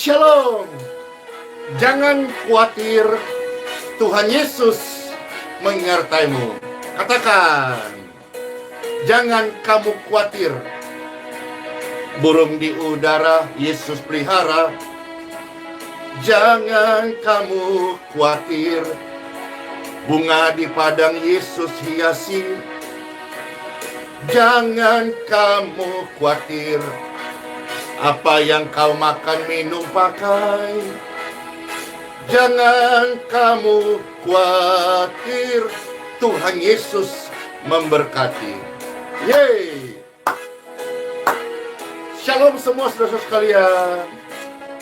Shalom. Jangan khawatir, Tuhan Yesus menyertaimu. Katakan, jangan kamu khawatir. Burung di udara Yesus pelihara. Jangan kamu khawatir. Bunga di padang Yesus hiasi. Jangan kamu khawatir. Apa yang kau makan, minum, pakai. Jangan kamu khawatir. Tuhan Yesus memberkati. Yeay. Shalom semua saudara sekalian.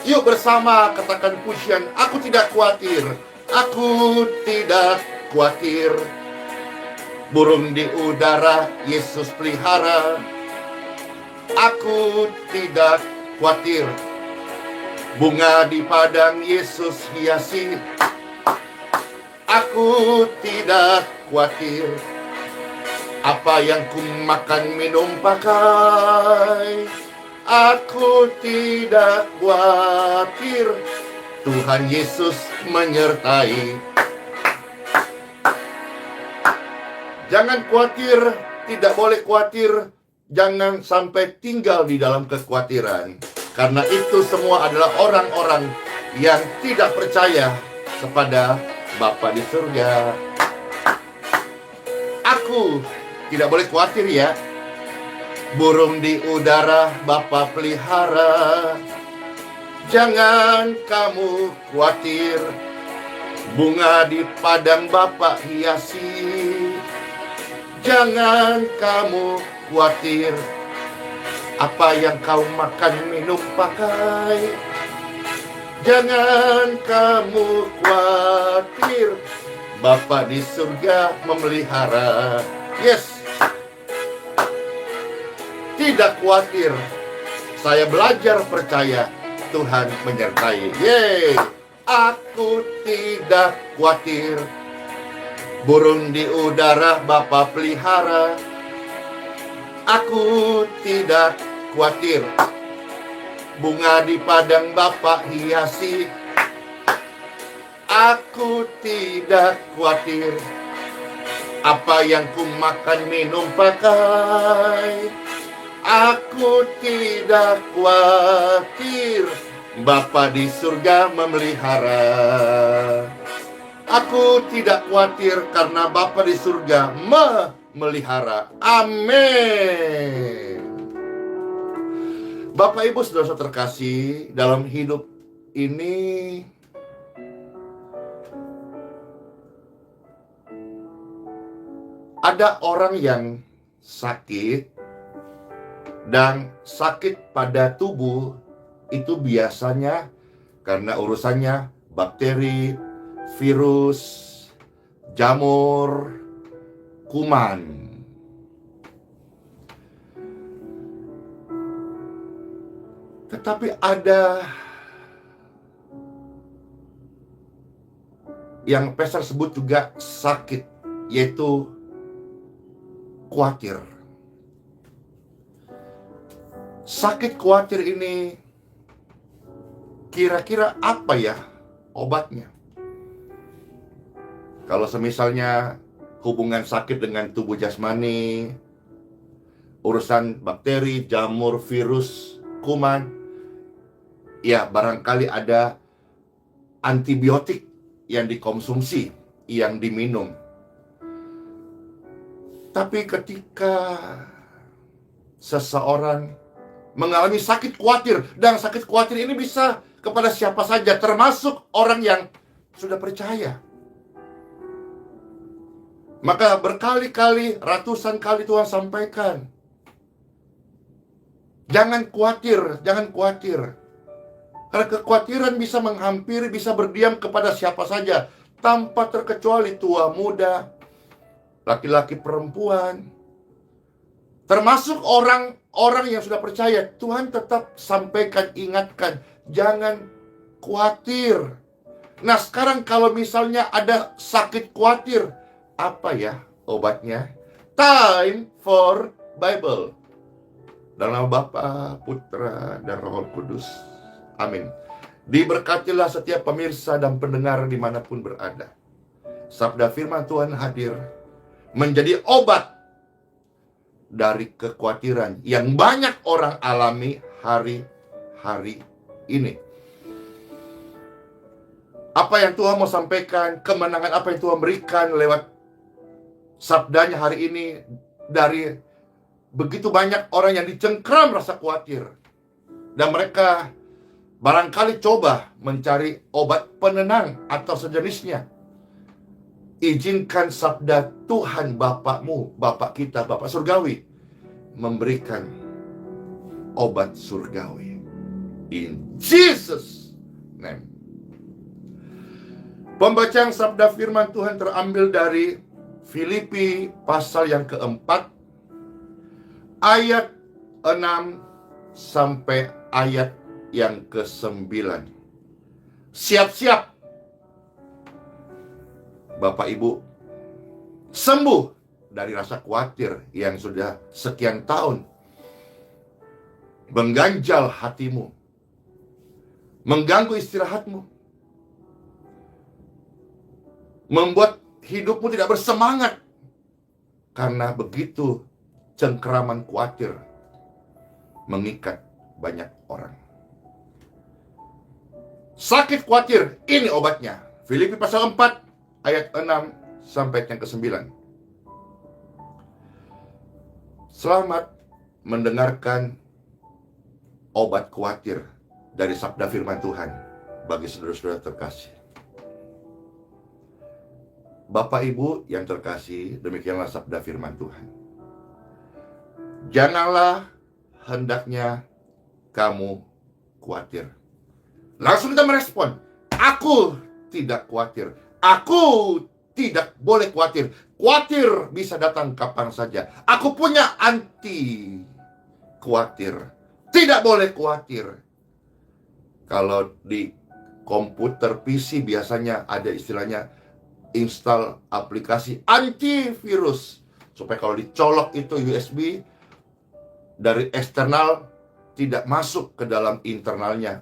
Yuk bersama katakan pujian, aku tidak khawatir. Aku tidak khawatir. Burung di udara Yesus pelihara. Aku tidak khawatir. Bunga di padang Yesus hiasi. Aku tidak khawatir. Apa yang ku makan, minum, pakai. Aku tidak khawatir. Tuhan Yesus menyertai. Jangan khawatir, tidak boleh khawatir. Jangan sampai tinggal di dalam kekhawatiran. Karena itu semua adalah orang-orang yang tidak percaya kepada Bapa di surga. Aku tidak boleh khawatir ya. Burung di udara Bapa pelihara. Jangan kamu khawatir. Bunga di padang Bapa hiasi. Jangan kamu khawatir. Apa yang kau makan, minum, pakai. Jangan kamu khawatir. Bapa di surga memelihara. Yes. Tidak khawatir. Saya belajar percaya. Tuhan menyertai. Yeay. Aku tidak khawatir. Burung di udara Bapa pelihara. Aku tidak khawatir. Bunga di padang Bapa hiasi. Aku tidak khawatir. Apa yang ku makan, minum, pakai. Aku tidak khawatir. Bapa di surga memelihara. Aku tidak khawatir karena Bapa di surga memelihara. Amin. Bapak Ibu saudara terkasih, dalam hidup ini ada orang yang sakit, dan sakit pada tubuh itu biasanya karena urusannya bakteri, virus, jamur, kuman. Tetapi ada yang pastor sebut juga sakit, yaitu khawatir. Sakit khawatir ini kira-kira apa ya obatnya? Kalau semisalnya hubungan sakit dengan tubuh jasmani, urusan bakteri, jamur, virus, kuman, ya barangkali ada antibiotik yang dikonsumsi, yang diminum. Tapi ketika seseorang mengalami sakit khawatir, dan sakit khawatir ini bisa kepada siapa saja, termasuk orang yang sudah percaya. Maka berkali-kali, ratusan kali Tuhan sampaikan, jangan khawatir, jangan khawatir. Karena kekhawatiran bisa menghampiri, bisa berdiam kepada siapa saja, tanpa terkecuali tua, muda, laki-laki, perempuan. Termasuk orang yang sudah percaya. Tuhan tetap sampaikan, ingatkan, jangan khawatir. Nah sekarang kalau misalnya ada sakit khawatir, apa ya obatnya? Time for Bible. Dalam nama Bapa, Putra, dan Roh Kudus. Amin. Diberkatilah setiap pemirsa dan pendengar dimanapun berada. Sabda firman Tuhan hadir menjadi obat dari kekhawatiran yang banyak orang alami hari-hari ini. Apa yang Tuhan mau sampaikan, kemenangan apa yang Tuhan berikan lewat sabdanya hari ini, dari begitu banyak orang yang dicengkram rasa khawatir, dan mereka barangkali coba mencari obat penenang atau sejenisnya. Izinkan sabda Tuhan Bapakmu, Bapak kita, Bapak Surgawi, memberikan obat surgawi. In Jesus' name. Pembacaan sabda firman Tuhan terambil dari Filipi pasal yang keempat, ayat 6 sampai ayat yang ke-9. Siap-siap Bapak Ibu sembuh dari rasa khawatir yang sudah sekian tahun mengganjal hatimu, mengganggu istirahatmu, membuat hidupmu tidak bersemangat karena begitu cengkeraman khawatir mengikat banyak orang. Sakit khawatir, ini obatnya. Filipi pasal 4 ayat 6 sampai yang ke-9. Selamat mendengarkan obat khawatir dari sabda firman Tuhan bagi saudara-saudara terkasih. Bapak Ibu yang terkasih, demikianlah sabda firman Tuhan. Janganlah hendaknya kamu khawatir. Langsung kita merespon, aku tidak khawatir. Aku tidak boleh khawatir. Khawatir bisa datang kapan saja. Aku punya anti khawatir. Tidak boleh khawatir. Kalau di komputer PC biasanya ada istilahnya install aplikasi antivirus, supaya kalau dicolok itu USB dari eksternal tidak masuk ke dalam internalnya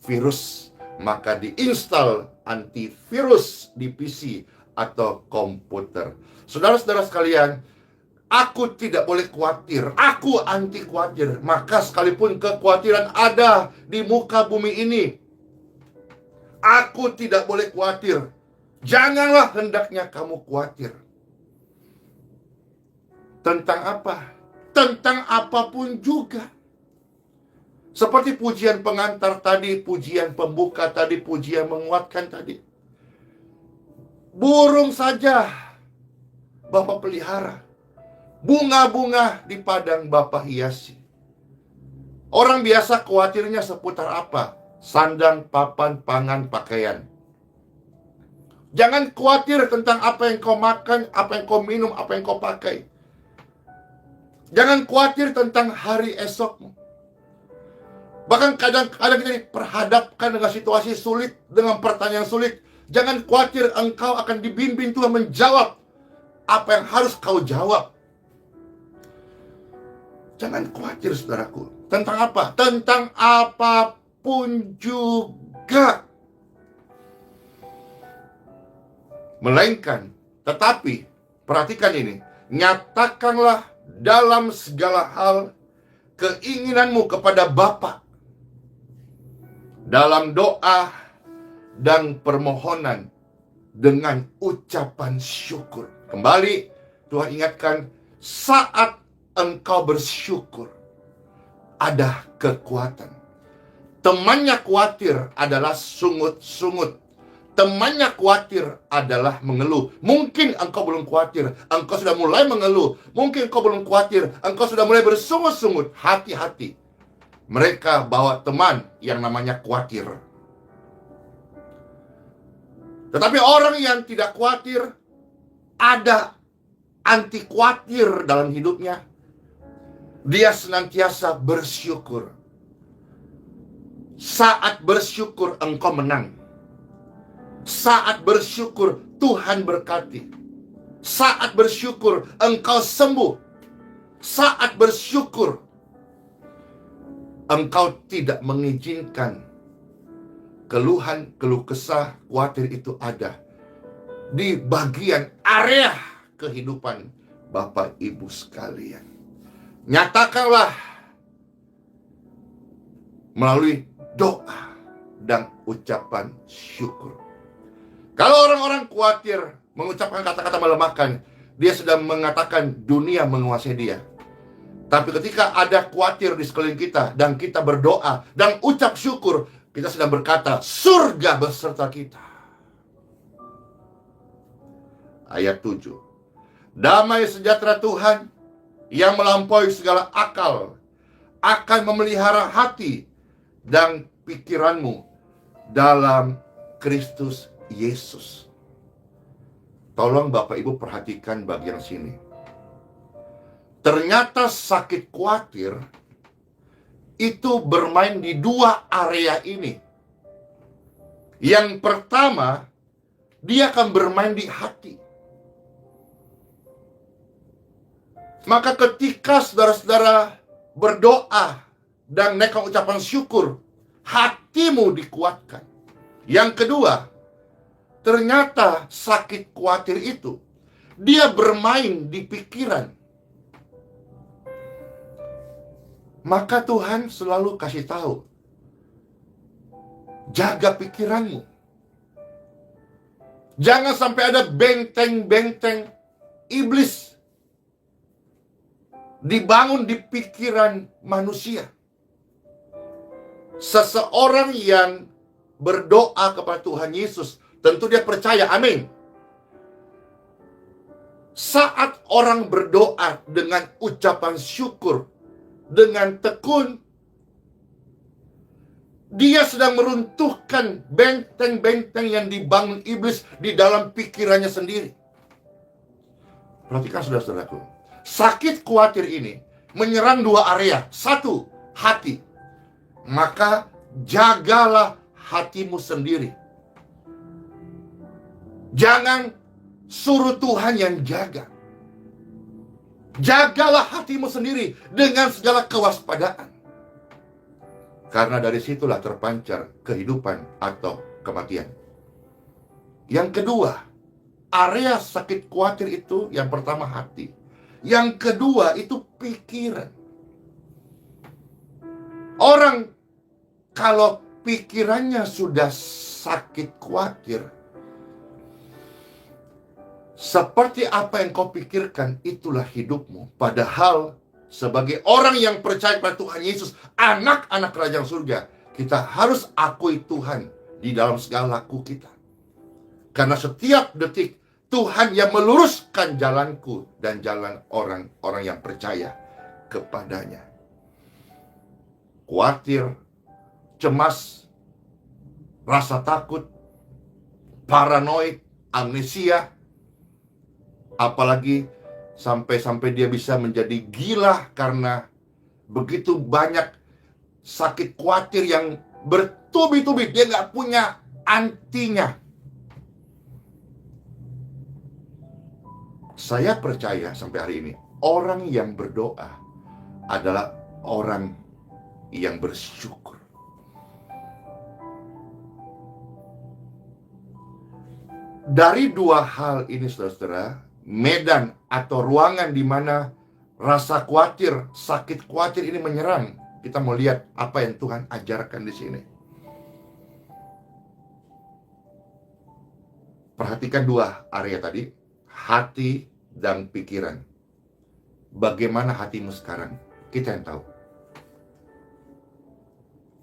virus, maka diinstal antivirus di PC atau komputer. Saudara-saudara sekalian, aku tidak boleh khawatir, aku anti khawatir. Maka sekalipun kekhawatiran ada di muka bumi ini, aku tidak boleh khawatir. Janganlah hendaknya kamu khawatir. Tentang apa? Tentang apapun juga. Seperti pujian pengantar tadi, pujian pembuka tadi, pujian menguatkan tadi. Burung saja Bapak pelihara. Bunga-bunga di padang Bapak hiasi. Orang biasa khawatirnya seputar apa? Sandang, papan, pangan, pakaian. Jangan khawatir tentang apa yang kau makan, apa yang kau minum, apa yang kau pakai. Jangan khawatir tentang hari esokmu. Bahkan kadang-kadang kita diperhadapkan dengan situasi sulit, dengan pertanyaan sulit. Jangan khawatir, engkau akan dibimbing Tuhan menjawab apa yang harus kau jawab. Jangan khawatir, saudaraku. Tentang apa? Tentang apapun juga. Melainkan, tetapi, perhatikan ini, nyatakanlah dalam segala hal keinginanmu kepada Bapa dalam doa dan permohonan dengan ucapan syukur. Kembali Tuhan ingatkan, saat engkau bersyukur ada kekuatan. Temannya khawatir adalah sungut-sungut. Temannya khawatir adalah mengeluh. Mungkin engkau belum khawatir, engkau sudah mulai mengeluh. Mungkin engkau belum khawatir, engkau sudah mulai bersungut-sungut. Hati-hati. Mereka bawa teman yang namanya khawatir. Tetapi orang yang tidak khawatir, ada anti khawatir dalam hidupnya. Dia senantiasa bersyukur. Saat bersyukur engkau menang. Saat bersyukur Tuhan berkati. Saat bersyukur engkau sembuh. Saat bersyukur engkau tidak mengizinkan keluhan, keluh kesah, khawatir itu ada di bagian area kehidupan Bapak Ibu sekalian. Nyatakanlah melalui doa dan ucapan syukur. Kalau orang-orang khawatir mengucapkan kata-kata melemahkan, dia sedang mengatakan dunia menguasai dia. Tapi ketika ada khawatir di sekeliling kita dan kita berdoa dan ucap syukur, kita sedang berkata surga beserta kita. Ayat 7. Damai sejahtera Tuhan yang melampaui segala akal akan memelihara hati dan pikiranmu dalam Kristus Yesus. Tolong Bapak Ibu perhatikan bagian sini. Ternyata sakit khawatir itu bermain di dua area ini. Yang pertama, dia akan bermain di hati. Maka ketika saudara-saudara berdoa dan menaikkan ucapan syukur, hatimu dikuatkan. Yang kedua, ternyata sakit khawatir itu dia bermain di pikiran. Maka Tuhan selalu kasih tahu, jaga pikiranmu. Jangan sampai ada benteng-benteng iblis dibangun di pikiran manusia. Seseorang yang berdoa kepada Tuhan Yesus, tentu dia percaya, amin. Saat orang berdoa dengan ucapan syukur, dengan tekun, dia sedang meruntuhkan benteng-benteng yang dibangun iblis di dalam pikirannya sendiri. Perhatikan saudara-saudaraku, sakit khawatir ini menyerang dua area. Satu, hati. Maka jagalah hatimu sendiri. Jangan suruh Tuhan yang jaga. Jagalah hatimu sendiri dengan segala kewaspadaan. Karena dari situlah terpancar kehidupan atau kematian. Yang kedua, area sakit khawatir itu yang pertama hati. Yang kedua itu pikiran. Orang kalau pikirannya sudah sakit khawatir, seperti apa yang kau pikirkan, itulah hidupmu. Padahal sebagai orang yang percaya pada Tuhan Yesus, anak-anak kerajaan surga, kita harus akui Tuhan di dalam segala laku kita. Karena setiap detik Tuhan yang meluruskan jalanku dan jalan orang-orang yang percaya kepadanya. Khawatir, cemas, rasa takut, paranoid, amnesia, apalagi sampai dia bisa menjadi gila karena begitu banyak sakit khawatir yang bertubi-tubi, dia nggak punya antinya. Saya percaya sampai hari ini, orang yang berdoa adalah orang yang bersyukur. Dari dua hal ini, saudara-saudara, medan atau ruangan di mana rasa khawatir, sakit khawatir ini menyerang, kita mau lihat apa yang Tuhan ajarkan di sini. Perhatikan dua area tadi, hati dan pikiran. Bagaimana hatimu sekarang? Kita yang tahu.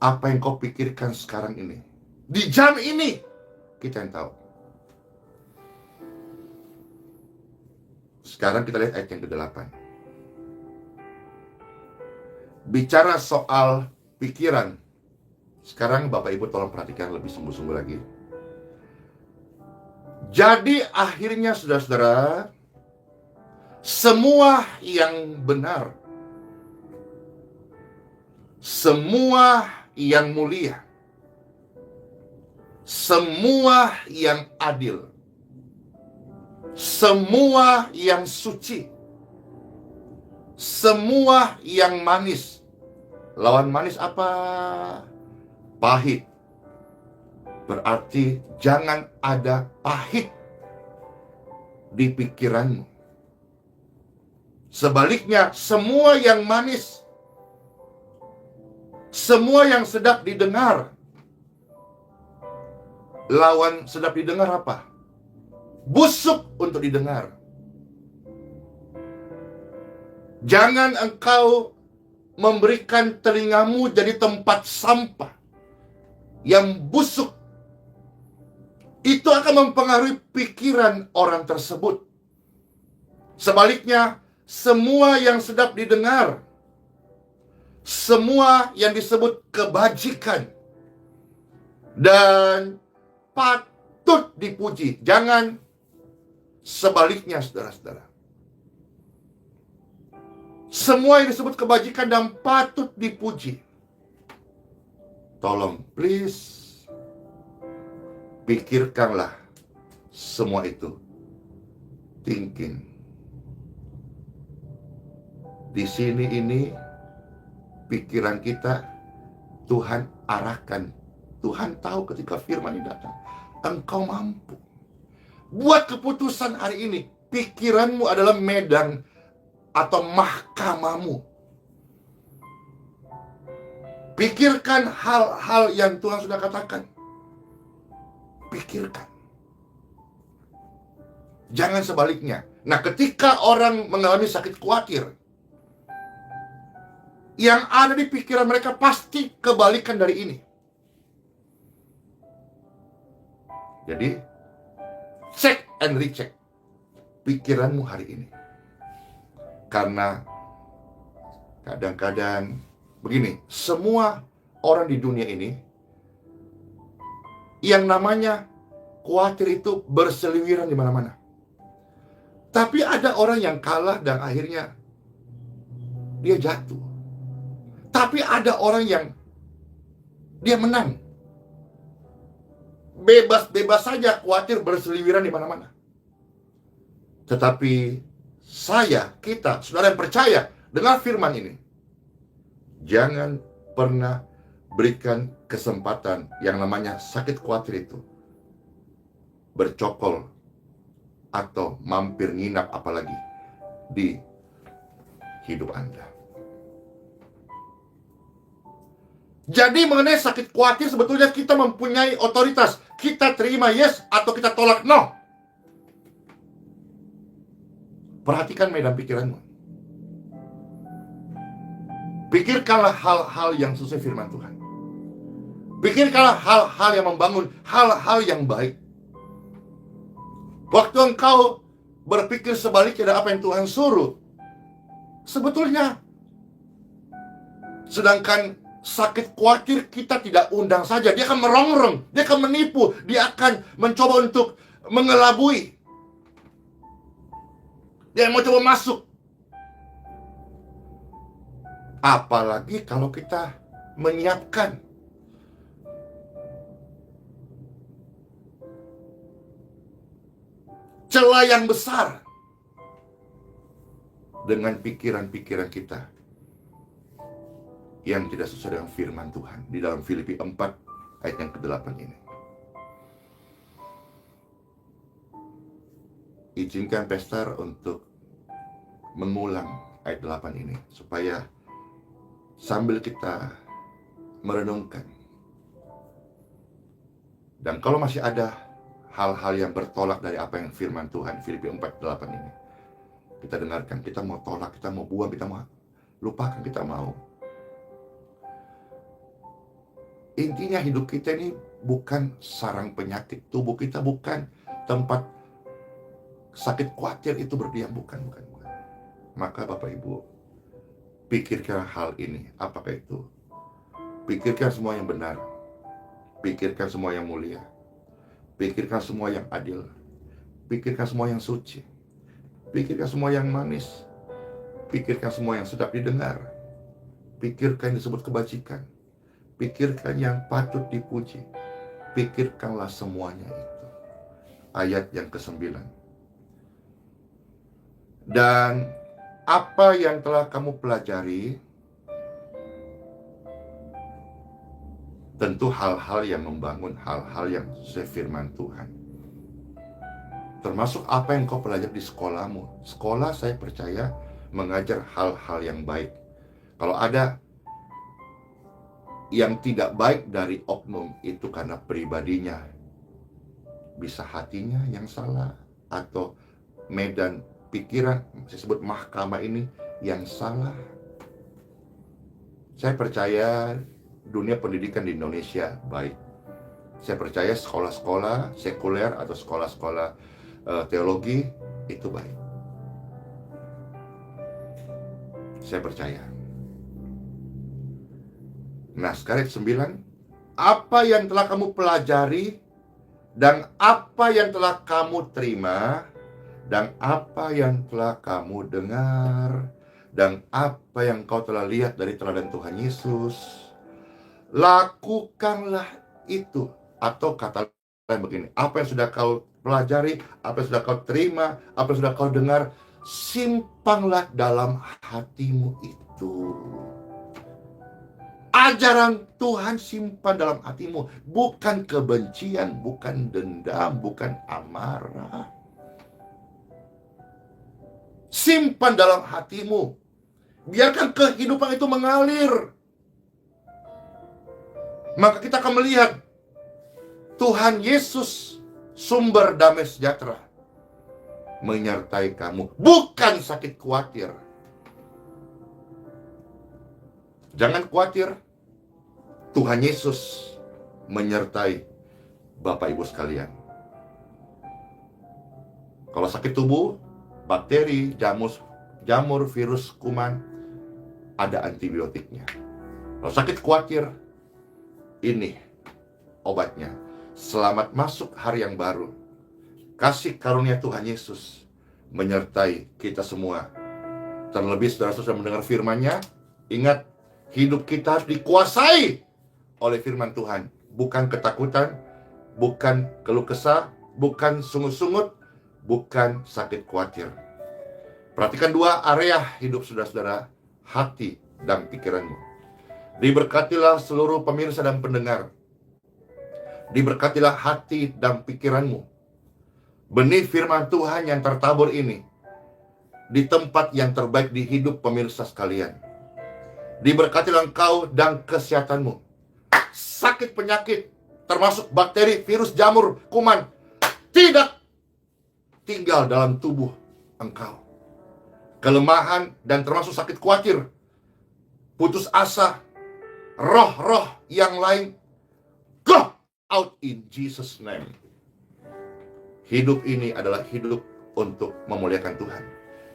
Apa yang kau pikirkan sekarang ini? Di jam ini, kita yang tahu. Sekarang kita lihat ayat yang ke-8. Bicara soal pikiran. Sekarang Bapak Ibu tolong perhatikan lebih sungguh-sungguh lagi. Jadi akhirnya saudara-saudara, semua yang benar, semua yang mulia, semua yang adil, semua yang suci, semua yang manis. Lawan manis apa? Pahit. Berarti jangan ada pahit di pikiranmu. Sebaliknya, semua yang manis, semua yang sedap didengar. Lawan sedap didengar apa? Busuk untuk didengar. Jangan engkau memberikan telingamu jadi tempat sampah yang busuk. Itu akan mempengaruhi pikiran orang tersebut. Sebaliknya, semua yang sedap didengar, semua yang disebut kebajikan dan patut dipuji. Jangan sebaliknya, saudara-saudara. Semua yang disebut kebajikan dan patut dipuji. Tolong, please, pikirkanlah semua itu. Thinking. Di sini ini, pikiran kita, Tuhan arahkan. Tuhan tahu ketika firman ini datang, engkau mampu. Buat keputusan hari ini. Pikiranmu adalah medan atau mahkamahmu. Pikirkan hal-hal yang Tuhan sudah katakan. Pikirkan. Jangan sebaliknya. Nah, ketika orang mengalami sakit khawatir, yang ada di pikiran mereka pasti kebalikan dari ini. Jadi, check and recheck pikiranmu hari ini. Karena kadang-kadang begini, semua orang di dunia ini yang namanya khawatir itu berseliweran di mana-mana. Tapi ada orang yang kalah dan akhirnya dia jatuh. Tapi ada orang yang dia menang. Bebas-bebas saja khawatir berseliweran di mana-mana. Tetapi kita, saudara yang percaya dengan firman ini, jangan pernah berikan kesempatan yang namanya sakit khawatir itu bercokol atau mampir nginap apalagi di hidup Anda. Jadi mengenai sakit khawatir sebetulnya kita mempunyai otoritas. Kita terima yes atau kita tolak no. Perhatikan medan pikiranmu. Pikirkanlah hal-hal yang sesuai firman Tuhan. Pikirkanlah hal-hal yang membangun, hal-hal yang baik. Waktu engkau berpikir sebaliknya dari apa yang Tuhan suruh, sebetulnya sedangkan sakit khawatir kita tidak undang saja. Dia akan merongrong, dia akan menipu, dia akan mencoba untuk mengelabui. Dia mau coba masuk. Apalagi kalau kita menyiapkan celah yang besar dengan pikiran-pikiran kita yang tidak sesuai dengan firman Tuhan di dalam Filipi 4 ayat yang ke-8 ini. Izinkan Pastor untuk mengulang ayat 8 ini supaya sambil kita merenungkan, dan kalau masih ada hal-hal yang bertolak dari apa yang firman Tuhan Filipi 4:8 ini, kita dengarkan. Kita mau tolak, kita mau buang, kita mau lupakan, kita mau. Intinya hidup kita ini bukan sarang penyakit. Tubuh kita bukan tempat sakit khawatir itu berdiam. Bukan. Maka Bapak Ibu, pikirkan hal ini. Apakah itu? Pikirkan semua yang benar. Pikirkan semua yang mulia. Pikirkan semua yang adil. Pikirkan semua yang suci. Pikirkan semua yang manis. Pikirkan semua yang sedap didengar. Pikirkan yang disebut kebajikan. Pikirkan yang patut dipuji. Pikirkanlah semuanya itu. Ayat yang ke-9. Dan apa yang telah kamu pelajari, Tentu hal-hal yang membangun, hal-hal yang sesuai firman Tuhan. Termasuk apa yang kau pelajari di sekolahmu. Sekolah, saya percaya, mengajar hal-hal yang baik. Kalau ada yang tidak baik dari oknum, itu karena pribadinya. Bisa hatinya yang salah, atau medan pikiran, saya sebut mahkamah ini, yang salah. Saya percaya dunia pendidikan di Indonesia baik. Saya percaya sekolah-sekolah sekuler atau sekolah-sekolah teologi itu baik. Saya percaya. Nah, sekarang 9, apa yang telah kamu pelajari dan apa yang telah kamu terima dan apa yang telah kamu dengar dan apa yang kau telah lihat dari teladan Tuhan Yesus, lakukanlah itu. Atau kata lain begini, apa yang sudah kau pelajari, apa yang sudah kau terima, apa yang sudah kau dengar, simpanlah dalam hatimu itu. Ajaran Tuhan simpan dalam hatimu, bukan kebencian, bukan dendam, bukan amarah. Simpan dalam hatimu. Biarkan kehidupan itu mengalir. Maka kita akan melihat Tuhan Yesus, sumber damai sejahtera, menyertai kamu, bukan sakit khawatir. Jangan khawatir, Tuhan Yesus menyertai Bapak Ibu sekalian. Kalau sakit tubuh, bakteri, jamur, virus, kuman, ada antibiotiknya. Kalau sakit khawatir, ini obatnya. Selamat masuk hari yang baru. Kasih karunia Tuhan Yesus menyertai kita semua. Terlebih saudara-saudara mendengar firman-Nya, ingat, hidup kita harus dikuasai oleh firman Tuhan. Bukan ketakutan, bukan keluh kesah, bukan sungut-sungut, bukan sakit khawatir. Perhatikan 2 area hidup saudara-saudara, hati dan pikiranmu. Diberkatilah seluruh pemirsa dan pendengar. Diberkatilah hati dan pikiranmu. Benih firman Tuhan yang tertabur ini di tempat yang terbaik di hidup pemirsa sekalian. Diberkatilah engkau dan kesehatanmu. Sakit penyakit, termasuk bakteri, virus, jamur, kuman, tidak tinggal dalam tubuh engkau. Kelemahan dan termasuk sakit khawatir, putus asa, roh-roh yang lain, go out in Jesus' name. Hidup ini adalah hidup untuk memuliakan Tuhan.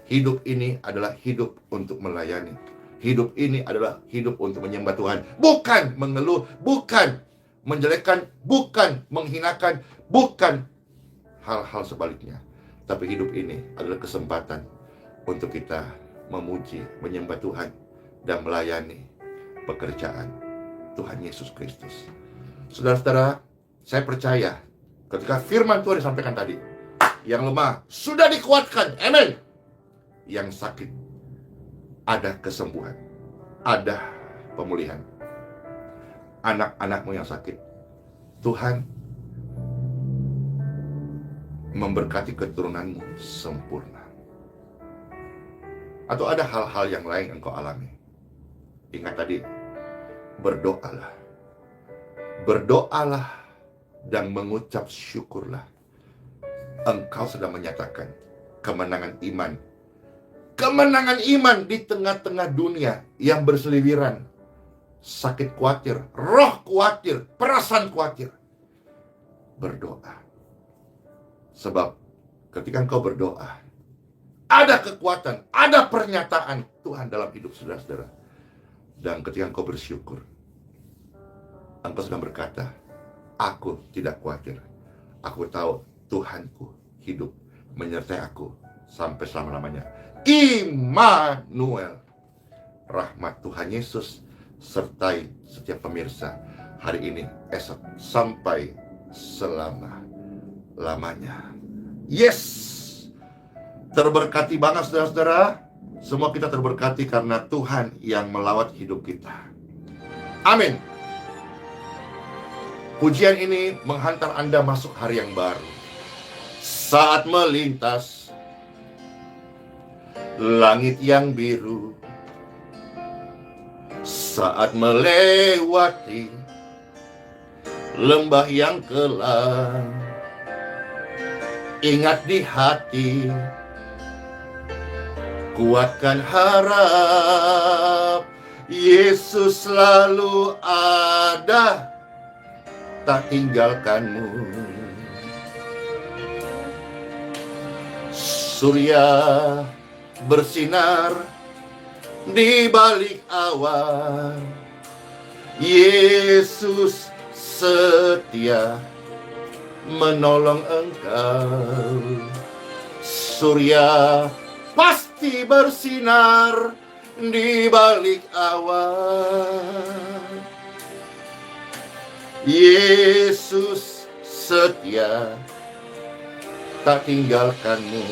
Hidup ini adalah hidup untuk melayani. Hidup ini adalah hidup untuk menyembah Tuhan. Bukan mengeluh, bukan menjelekkan, bukan menghinakan, bukan hal-hal sebaliknya. Tapi hidup ini adalah kesempatan untuk kita memuji, menyembah Tuhan, dan melayani pekerjaan Tuhan Yesus Kristus. Saudara-saudara, saya percaya ketika firman Tuhan disampaikan tadi, yang lemah sudah dikuatkan, amin. Yang sakit ada kesembuhan, ada pemulihan. Anak-anakmu yang sakit, Tuhan memberkati keturunanmu sempurna. Atau ada hal-hal yang lain yang engkau alami, ingat tadi, berdoalah. Berdoalah dan mengucap syukurlah. Engkau sudah menyatakan kemenangan iman. Kemenangan iman di tengah-tengah dunia yang berseliweran. Sakit khawatir, roh khawatir, perasaan khawatir. Berdoa. Sebab ketika engkau berdoa, ada kekuatan, ada pernyataan Tuhan dalam hidup saudara-saudara. Dan ketika engkau bersyukur, engkau sedang berkata, aku tidak khawatir. Aku tahu Tuhanku hidup menyertai aku sampai selama-lamanya. Immanuel. Rahmat Tuhan Yesus sertai setiap pemirsa hari ini, esok, sampai selama-lamanya. Yes! Terberkati banget saudara-saudara. Semua kita terberkati karena Tuhan yang melawat hidup kita. Amin. Pujian ini menghantar Anda masuk hari yang baru. Saat melintas langit yang biru, saat melewati lembah yang kelam, ingat di hati, kuatkan harap, Yesus selalu ada, tak tinggalkanmu. Surya bersinar di balik awan, Yesus setia menolong engkau. Surya pasti bersinar di balik awan, Yesus setia tak tinggalkanmu.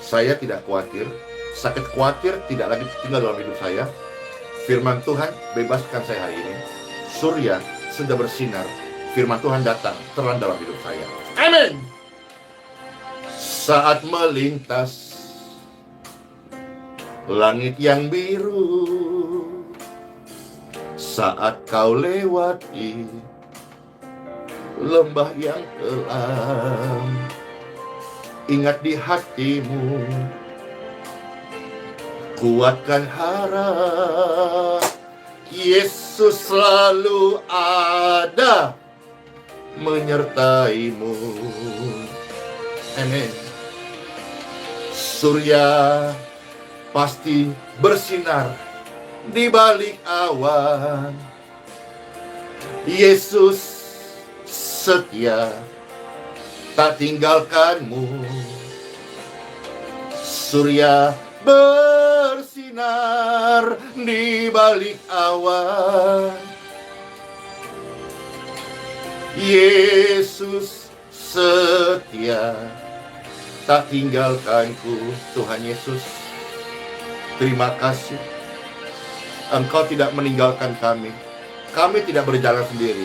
Saya tidak khawatir, sakit khawatir tidak lagi tinggal dalam hidup saya. Firman Tuhan bebaskan saya hari ini. Surya sudah bersinar, firman Tuhan datang terang dalam hidup saya. Amin. Saat melintas langit yang biru, saat kau lewati lembah yang kelam, ingat di hatimu, kuatkan harap, Yesus selalu ada menyertaimu. Amin. Surya pasti bersinar di balik awan, Yesus setia tak tinggalkanmu. Surya bersinar di balik awan, Yesus setia tak tinggalkanku. Tuhan Yesus, terima kasih Engkau tidak meninggalkan kami. Kami tidak berjalan sendiri.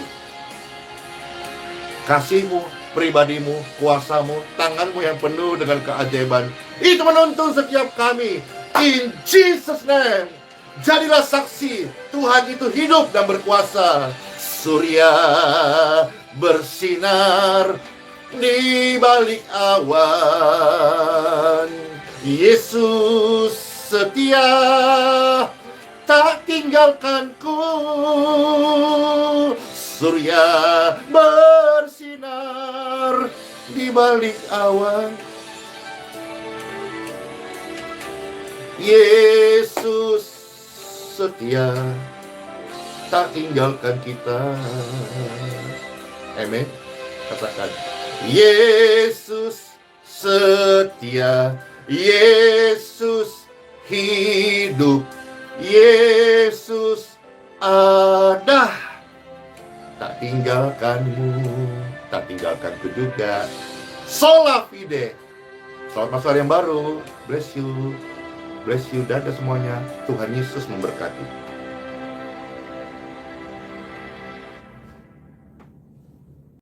Kasih-Mu, pribadi-Mu, kuasa-Mu, tangan-Mu yang penuh dengan keajaiban, itu menuntun setiap kami. In Jesus name, jadilah saksi Tuhan itu hidup dan berkuasa. Surya bersinar di balik awan, Yesus setia tak tinggalkanku. Surya bersinar di balik awan, Yesus setia tak tinggalkan kita. Amin. Katakan, Yesus setia, Yesus hidup, Yesus ada, tak tinggalkanmu, tak tinggalkanku juga. Sola fide. Selamat masuk hari yang baru. Bless you. Bless you. Dadah semuanya. Tuhan Yesus memberkati.